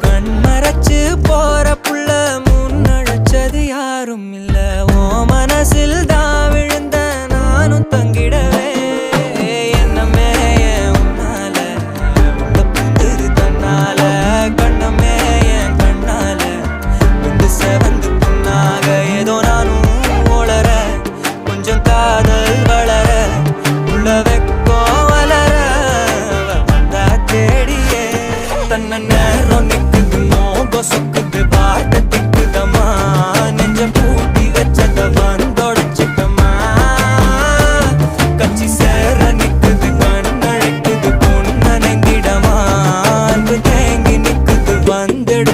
கண்மறைச்சு போற புள்ள முன்னழைச்சது யாரும் இல்ல. ஓ மனசில் தான் விழுந்த நானும் தங்கிடவே என்னமே உன்னால உள்ள புந்துரு தன்னால கண்ணமே என் கண்ணால வந்து செவந்து புண்ணாக ஏதோ நானும் ஓளற கொஞ்சம் காதல் வளர உள்ள வெக்கம் வளர வந்தா தேடியே தன்ன நேரம் நிக்குது மோகம் சொக்குது வார்த்தை திக்குதமா நெஞ்ச பூட்டி வச்சத வந்தொடைச்சிட்டமா கச்சி சேர நிக்குது கண்ணழைக்குது பொண்ணு நெங்கிடமா அன்பு தேங்கி நிக்குது வந்துட